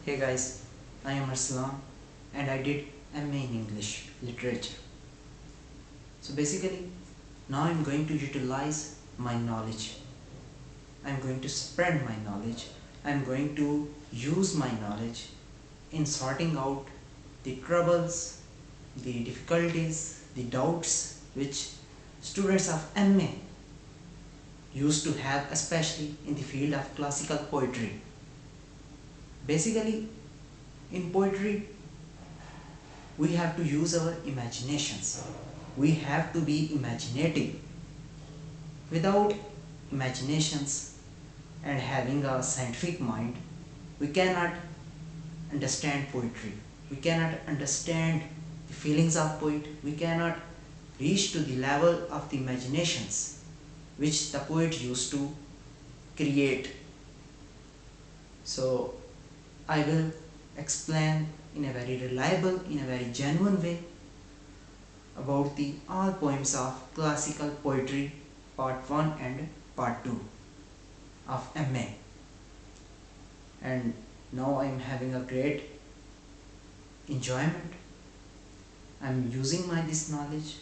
Hey guys, I am Arslan and I did M.A in English literature. So basically, now I'm going to utilize my knowledge. I'm going to spread my knowledge. I'm going to use my knowledge in sorting out the troubles, the difficulties, the doubts which students of M.A used to have, especially in the field of classical poetry. Basically, in poetry, we have to use our imaginations. We have to be imaginative. Without imaginations and having a scientific mind, we cannot understand poetry. We cannot understand the feelings of poet. We cannot reach to the level of the imaginations which the poet used to create. So I will explain in a very reliable, in a very genuine way about the all poems of classical poetry part 1 and part 2 of M.A. And now I am having a great enjoyment. I am using this knowledge,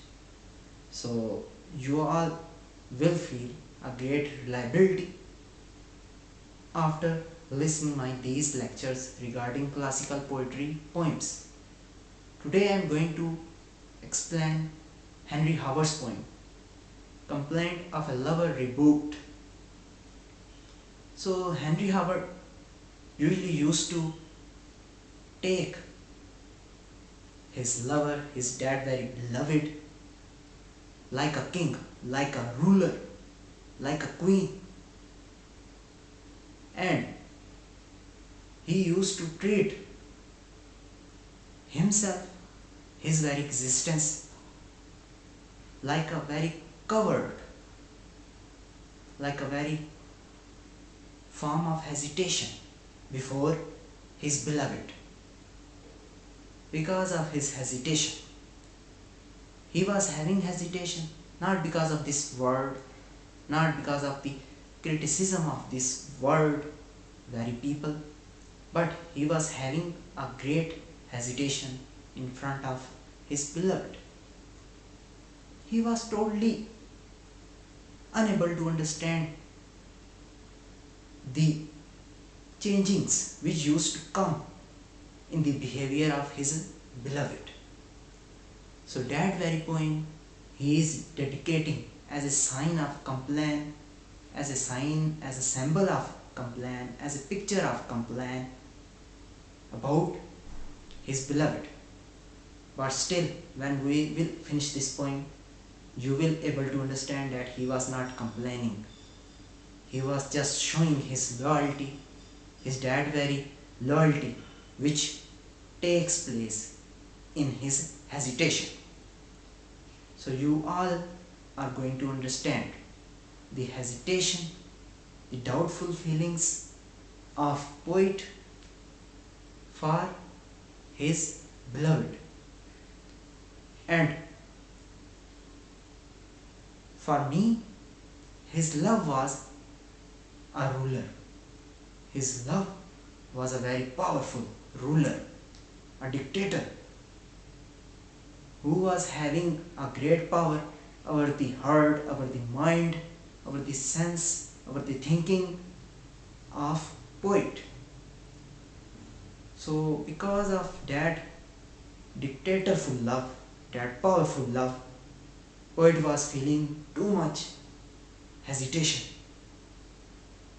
so you all will feel a great reliability after listening my these lectures regarding classical poetry poems. Today I am going to explain Henry Howard's poem, Complaint of a Lover Rebuked. So Henry Howard usually used to take his lover, his dead very beloved, like a king, like a ruler, like a queen, and he used to treat himself, his very existence, like a very covered, like a very form of hesitation before his beloved. Because of his hesitation, he was having hesitation not because of this world, not because of the criticism of this world, very people, but he was having a great hesitation in front of his beloved. He was totally unable to understand the changings which used to come in the behavior of his beloved. So that very poem he is dedicating as a sign of complaint, as a sign, as a symbol of complaint, as a picture of complaint about his beloved. But still, when we will finish this poem, you will able to understand that he was not complaining. He was just showing his loyalty, his dead very loyalty, which takes place in his hesitation. So you all are going to understand the hesitation, the doubtful feelings of poet for his beloved. And for me, his love was a ruler. His love was a very powerful ruler, a dictator who was having a great power over the heart, over the mind, over the sense, over the thinking of poet. So because of that dictatorful love, that powerful love, poet was feeling too much hesitation,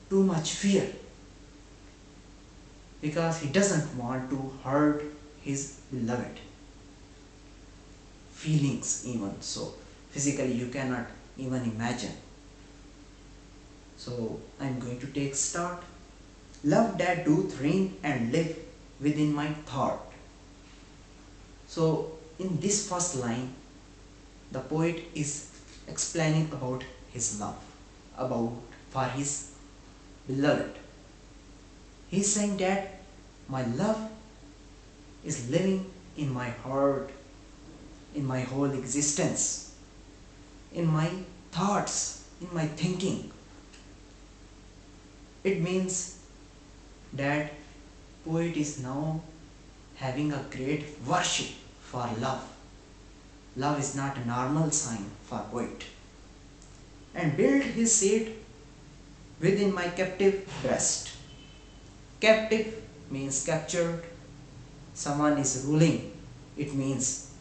too much fear, because he doesn't want to hurt his beloved feelings. Even so physically you cannot even imagine. So I'm going to take start. Love that doth reign and live within my thought. So in this first line, the poet is explaining about his love, about for his beloved. He is saying that my love is living in my heart, in my whole existence, in my thoughts, in my thinking. It means that poet is now having a great worship for love. Love is not a normal sign for poet. And build his seat within my captive breast. Captive means captured. Someone is ruling. It means.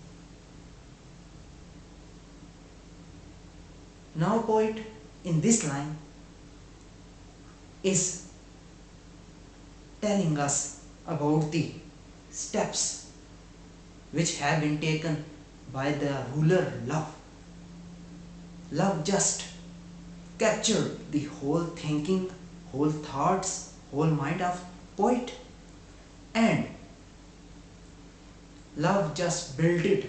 Now poet in this line is telling us about the steps which have been taken by the ruler love. Love just captured the whole thinking, whole thoughts, whole mind of poet, and love just built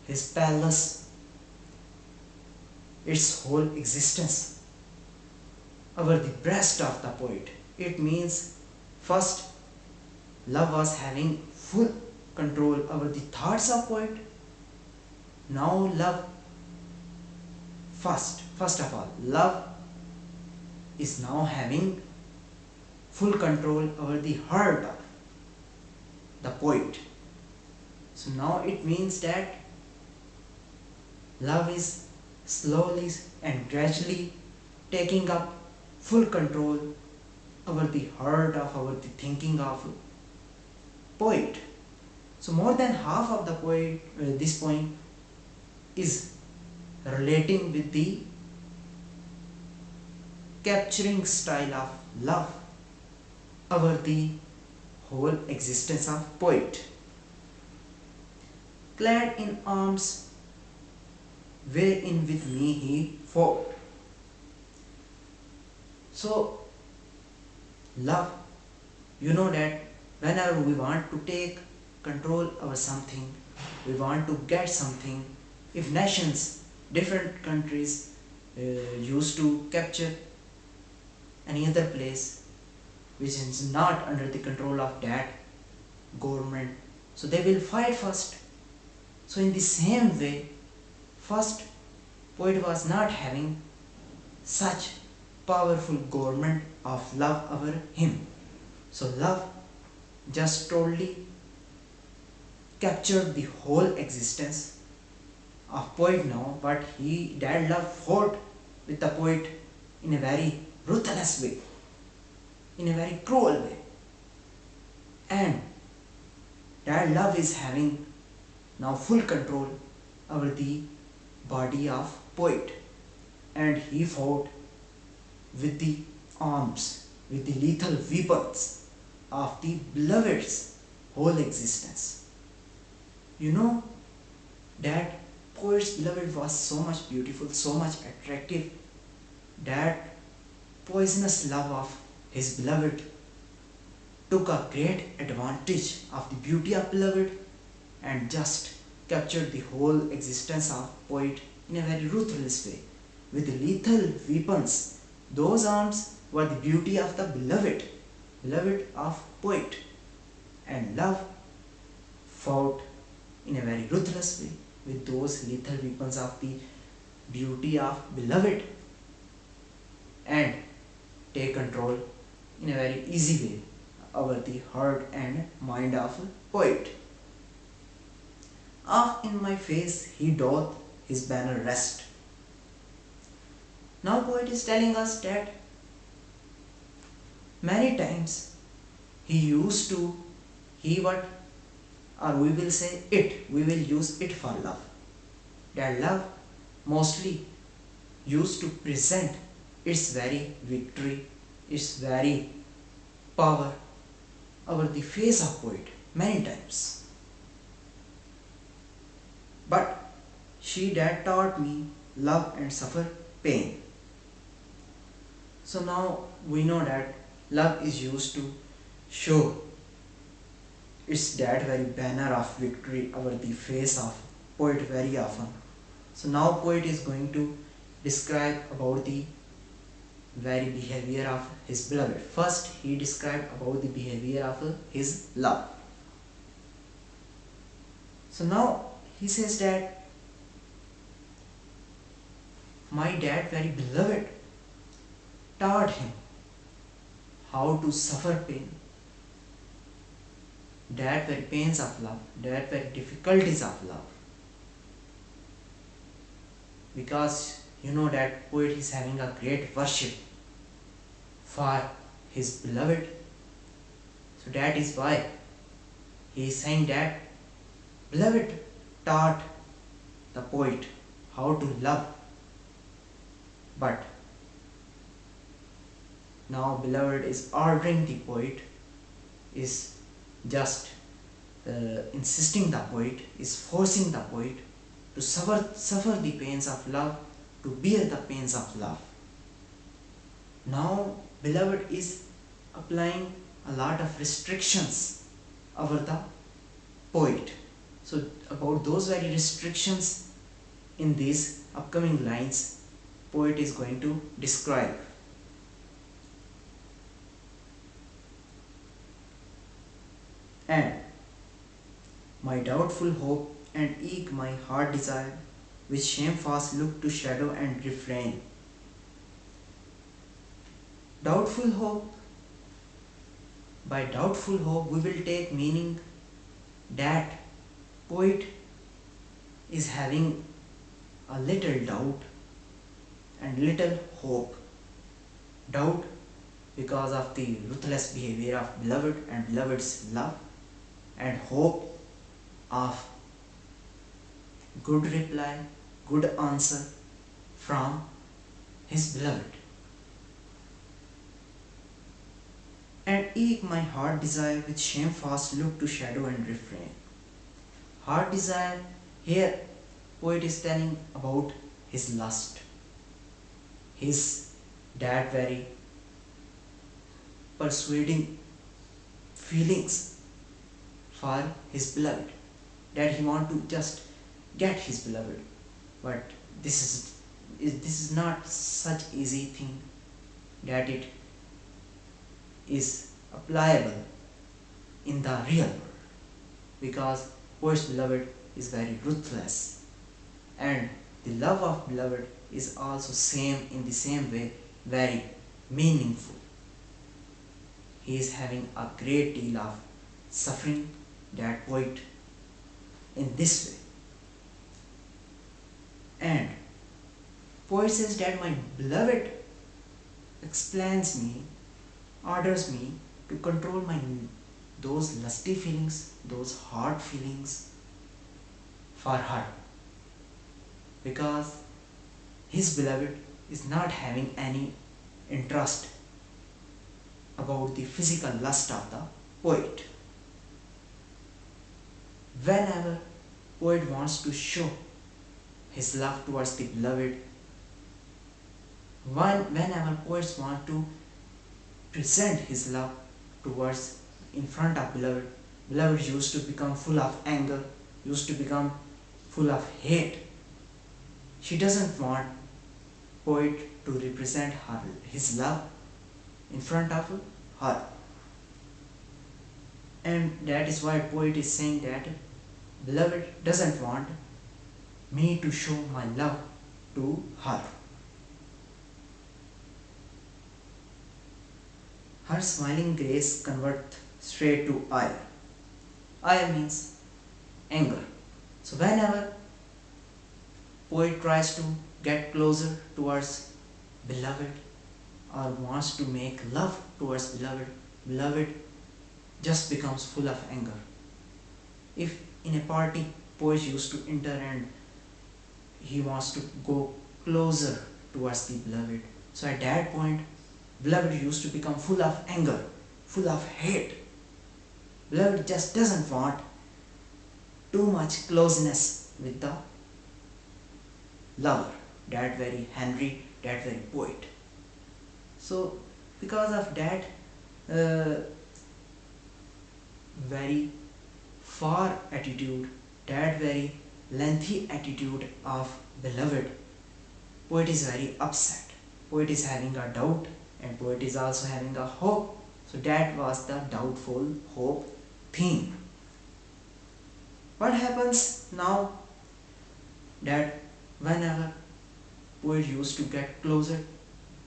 his palace, its whole existence over the breast of the poet. It means first love was having full control over the thoughts of poet. Now love, first of all, love is now having full control over the heart of the poet. So now it means that love is slowly and gradually taking up full control over the heart of, over the thinking of poet. So more than half of the poet, this poem is relating with the capturing style of love over the whole existence of poet. Clad in arms wherein with me he fought. So love, you know that whenever we want to take control over something, we want to get something. If nations, different countries used to capture any other place which is not under the control of that government, so they will fight first. So in the same way, first poet was not having such powerful government of love over him. So love just totally captured the whole existence of poet now, but that love fought with the poet in a very ruthless way, in a very cruel way. And that love is having now full control over the body of poet, and he fought with the arms, with the lethal weapons of the beloved's whole existence. You know that poet's beloved was so much beautiful, so much attractive, that poisonous love of his beloved took a great advantage of the beauty of beloved and just captured the whole existence of poet in a very ruthless way with lethal weapons. Those arms were the beauty of the beloved of poet, and love fought in a very ruthless way with those lethal weapons of the beauty of beloved and take control in a very easy way over the heart and mind of poet. Ah, in my face he doth his banner rest. Now poet is telling us that many times we will use it for love. That love mostly used to present its very victory, its very power over the face of poet many times. But she that taught me love and suffer pain. So now we know that love is used to show its that very banner of victory over the face of poet very often. So now poet is going to describe about the very behavior of his beloved. First he described about the behavior of his love. So now he says that my dad very beloved taught him how to suffer pain. that very pains of love, that very difficulties of love. Because you know that poet is having a great worship for his beloved. So that is why he is saying that beloved taught the poet how to love. But now beloved is ordering the poet, is just insisting the poet, is forcing the poet to suffer the pains of love, to bear the pains of love. Now beloved is applying a lot of restrictions over the poet. So about those very restrictions in these upcoming lines, poet is going to describe. And my doubtful hope and eke my heart desire, with shamefast look to shadow and refrain. Doubtful hope. By doubtful hope we will take meaning that poet is having a little doubt and little hope. Doubt because of the ruthless behavior of beloved and beloved's love, and hope of good reply, good answer from his beloved. And eke my heart desire, with shamefast look to shadow and refrain. Heart desire, here poet is telling about his lust, his that very persuading feelings for his beloved, that he want to just get his beloved. But this is not such easy thing that it is applicable in the real world, because poet's beloved is very ruthless, and the love of beloved is also same in the same way very meaningful. He is having a great deal of suffering, that poet, in this way. And poet says that my beloved explains me, orders me to control those lusty feelings, those hard feelings for her, because his beloved is not having any interest about the physical lust of the poet. Whenever poet wants to show his love towards the beloved, whenever poets want to present his love towards in front of beloved, beloved used to become full of anger, used to become full of hate. She doesn't want poet to represent his love in front of her. And that is why poet is saying that beloved doesn't want me to show my love to her. Her smiling grace converts straight to ire. Ire means anger. So whenever poet tries to get closer towards beloved or wants to make love towards beloved, beloved just becomes full of anger. If in a party poet used to enter and he wants to go closer towards the beloved, so at that point beloved used to become full of anger, full of hate. Beloved just doesn't want too much closeness with the lover, that very Henry, that very poet. So because of that very far attitude, that very lengthy attitude of beloved, poet is very upset. Poet is having a doubt and poet is also having a hope. So that was the doubtful hope theme. What happens now that whenever poet used to get closer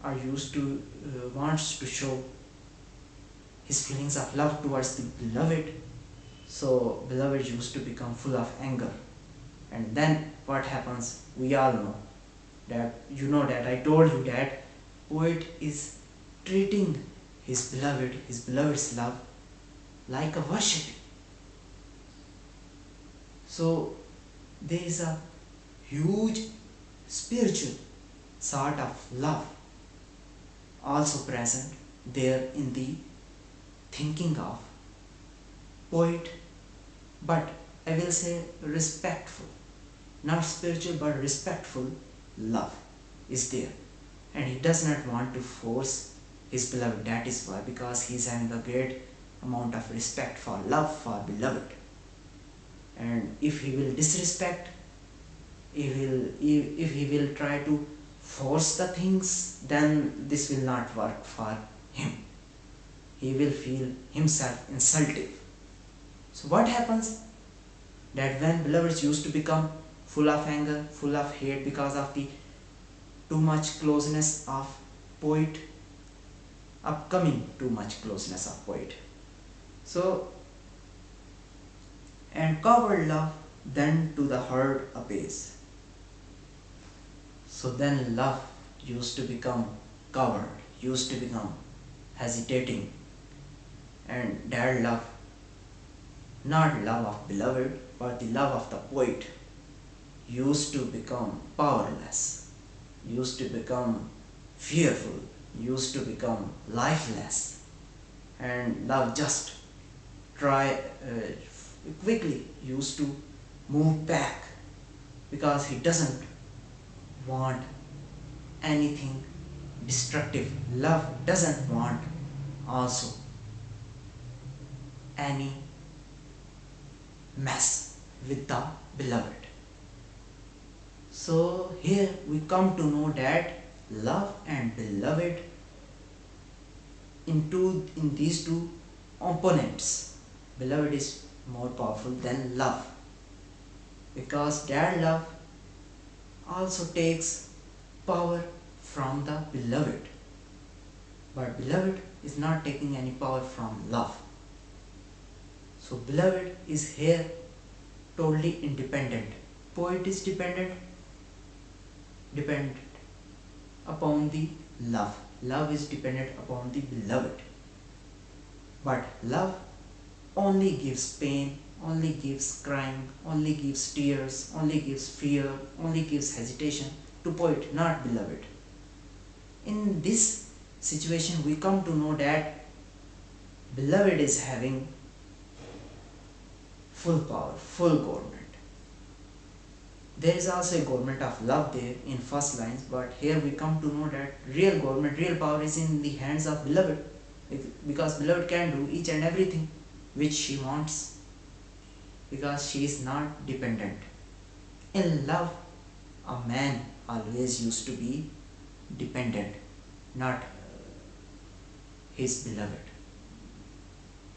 or used to wants to show his feelings of love towards the beloved, So beloved used to become full of anger. And then what happens? We all know that, you know, that I told you that poet is treating his beloved's love like a worship. So there is a huge spiritual sort of love also present there in the thinking of poet, but I will say respectful, not spiritual but respectful love is there, and he does not want to force his beloved. That is why, because he is having a great amount of respect for love for beloved, and if he will disrespect, if he will try to force the things, then this will not work for him. He will feel himself insulted. So what happens? That when beloveds used to become full of anger, full of hate because of the too much closeness of poet, upcoming too much closeness of poet. So, and coward love then to the herd apace. So then love used to become coward, used to become hesitating, and that love, not love of beloved, but the love of the poet, used to become powerless, used to become fearful, used to become lifeless, and love just quickly used to move back, because he doesn't want anything destructive. Love doesn't want also any mess with the beloved. So here we come to know that love and beloved in these two opponents, beloved is more powerful than love, because that love also takes power from the beloved, but beloved is not taking any power from love. So beloved is here totally independent. Poet is dependent upon the love. Love is dependent upon the beloved. But love only gives pain, only gives crying, only gives tears, only gives fear, only gives hesitation to poet, not beloved. In this situation, we come to know that beloved is having full power, full government. There is also a government of love there in first lines, but here we come to know that real government, real power is in the hands of beloved, because beloved can do each and everything which she wants, because she is not dependent. In love, a man always used to be dependent, not his beloved.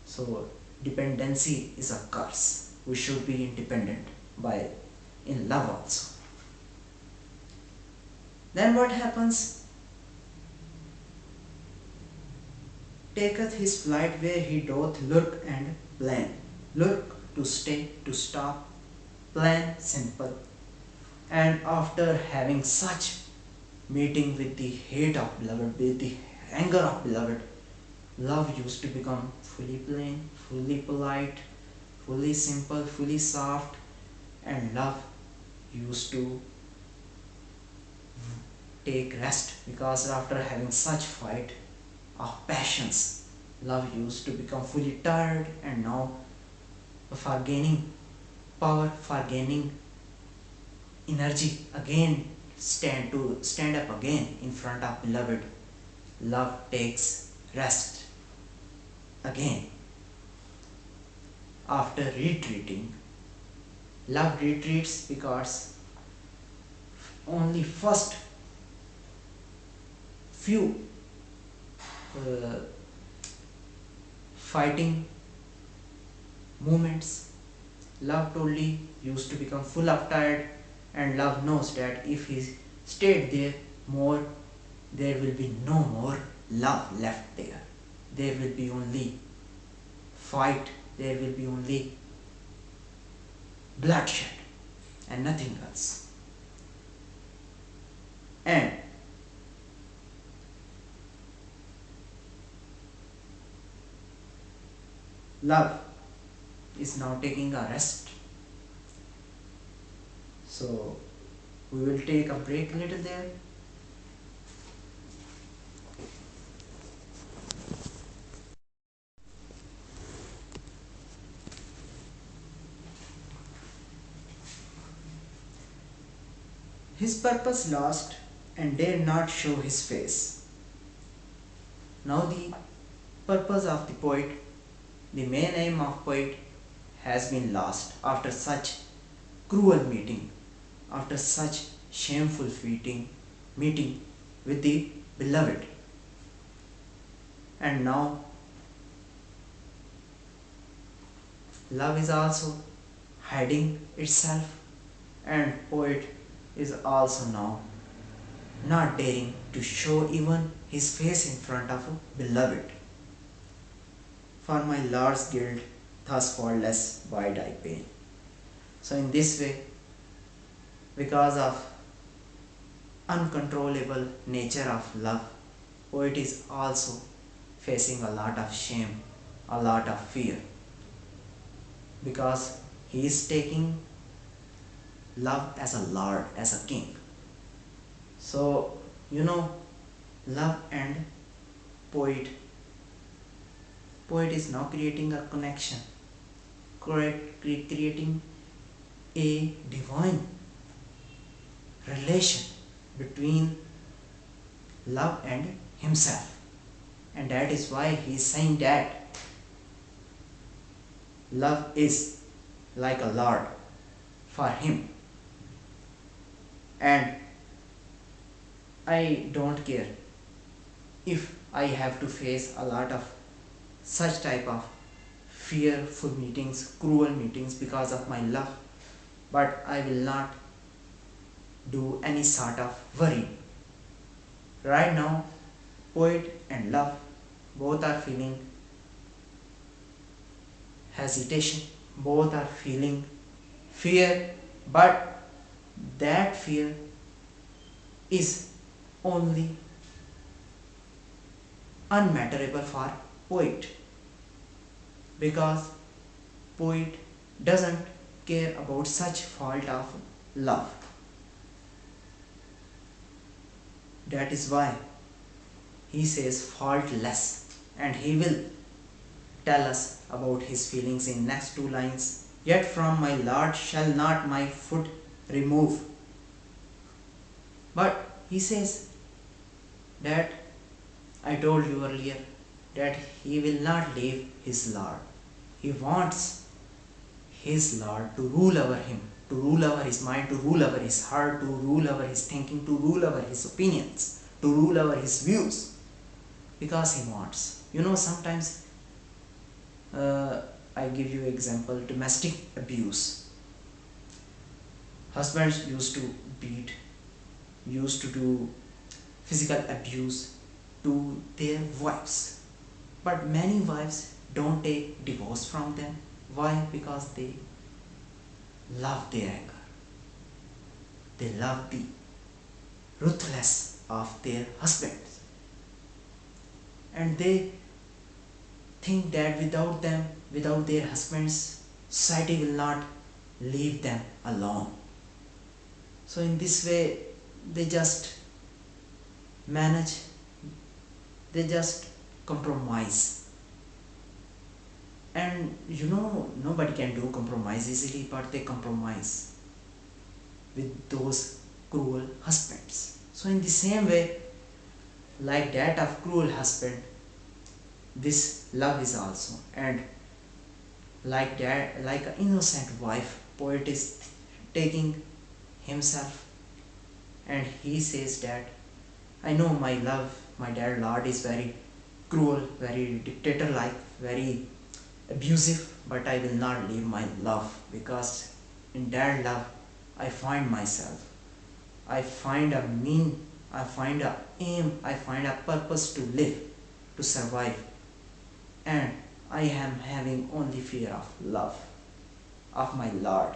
So dependency is a curse. We should be independent in love also. Then what happens? Taketh his flight where he doth lurk and plan. Lurk, to stay, to stop. Plan, simple. And after having such meeting with the hate of beloved, with the anger of beloved, love used to become fully plain, fully polite, fully simple, fully soft, and love used to take rest, because after having such fight of passions, love used to become fully tired, and now for gaining power, for gaining energy, again stand up again in front of beloved, love takes rest again. After retreating, love retreats, because only first few fighting moments, love totally used to become full of tired, and love knows that if he stayed there more, there will be no more love left there. There will be only fight, there will be only bloodshed and nothing else. And love is now taking a rest. So we will take a break little there. His purpose lost and dare not show his face. Now the purpose of the poet, the main aim of poet has been lost after such cruel meeting, after such shameful meeting with the beloved. And now love is also hiding itself, and poet is also now not daring to show even his face in front of a beloved. For my Lord's guilt thus far less wide I pain. So in this way, because of uncontrollable nature of love, poet is also facing a lot of shame, a lot of fear, because he is taking love as a lord, as a king. So love and poet is now creating a connection, creating a divine relation between love and himself. And that is why he is saying that love is like a lord for him, and I don't care if I have to face a lot of such type of fearful meetings, cruel meetings because of my love, but I will not do any sort of worry. Right now, poet and love both are feeling hesitation, both are feeling fear, but that fear is only unmatterable for poet, because poet doesn't care about such fault of love. That is why he says faultless, and he will tell us about his feelings in next two lines. Yet from my Lord shall not my foot remove. But he says that I told you earlier that he will not leave his Lord. He wants his Lord to rule over him, to rule over his mind, to rule over his heart, to rule over his thinking, to rule over his opinions, to rule over his views, because he wants. Sometimes I give you example, domestic abuse. Husbands used to beat, used to do physical abuse to their wives, but many wives don't take divorce from them. Why? Because they love their anger, they love the ruthless of their husbands, and they think that without them, without their husbands, society will not leave them alone. So in this way they just manage, they just compromise. And nobody can do compromise easily, but they compromise with those cruel husbands. So in the same way, like that of cruel husband, this love is also. And like that, like an innocent wife, poet is taking himself, and he says that I know my love, my dear Lord is very cruel, very dictator like, very abusive, but I will not leave my love, because in that love I find myself, I find a mean, I find a aim, I find a purpose to live, to survive, and I am having only fear of love, of my Lord.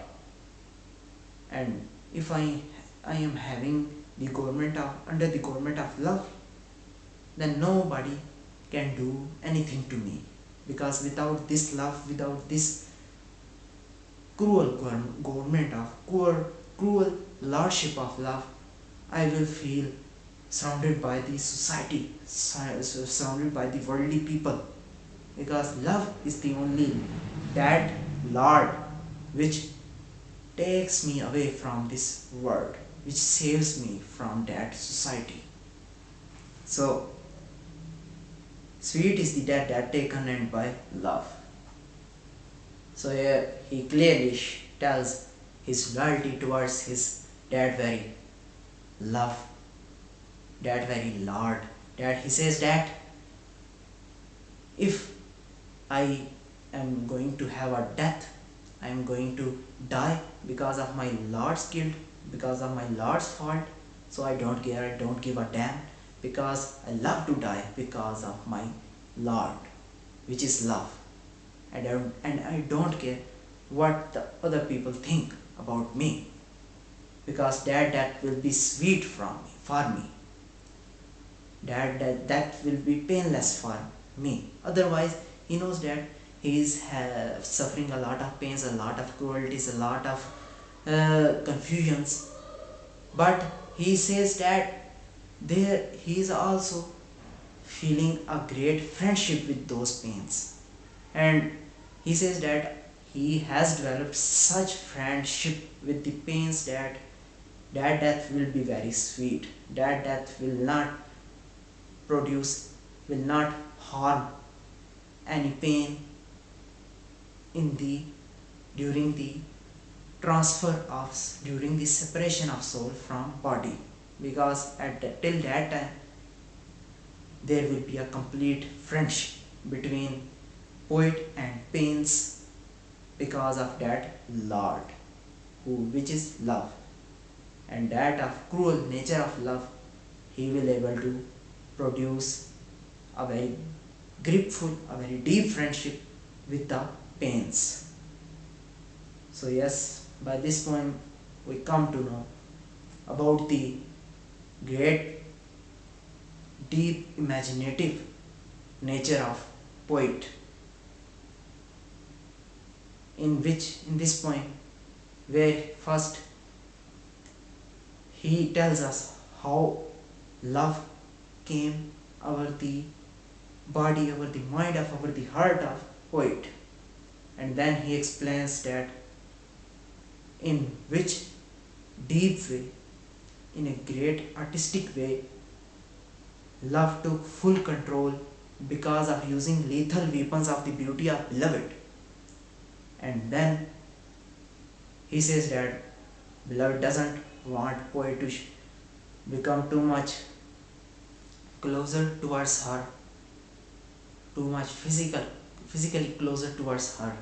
And if I am having the government of under the government of love, then nobody can do anything to me, because without this love, without this government of cruel lordship of love, I will feel surrounded by the society, surrounded by the worldly people, because love is the only that lord which takes me away from this world, which saves me from that society. So sweet is the death that taken end by love. So here he clearly tells his loyalty towards his that very love, that very Lord. That he says that if I am going to have a death, I am going to die because of my Lord's guilt, because of my Lord's fault. So I don't care, I don't give a damn, because I love to die because of my Lord, which is love. And I don't care what the other people think about me, because that will be sweet for me. That will be painless for me. Otherwise, he knows that he is suffering a lot of pains, a lot of cruelties, a lot of confusions. But he says that there he is also feeling a great friendship with those pains. And he says that he has developed such friendship with the pains that death will be very sweet. That death will not harm any pain in the during the during the separation of soul from body, because till that time there will be a complete friendship between poet and pains, because of that Lord which is love. And that of cruel nature of love, he will able to produce a very gripful, a very deep friendship with the pains. So yes, by this point we come to know about the great deep imaginative nature of poet, in this point, where first he tells us how love came over the body, over the mind of, over the heart of poet. And then he explains that in which deep way, in a great artistic way, love took full control because of using lethal weapons of the beauty of beloved. And then he says that beloved doesn't want poet to become too much closer towards her, too much physically closer towards her.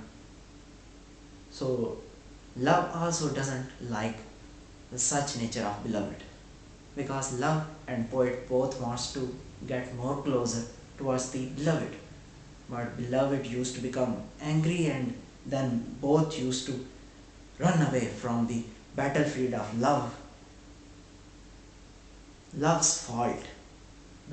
So love also doesn't like such nature of beloved, because love and poet both wants to get more closer towards the beloved. But beloved used to become angry, and then both used to run away from the battlefield of love. Love's fault.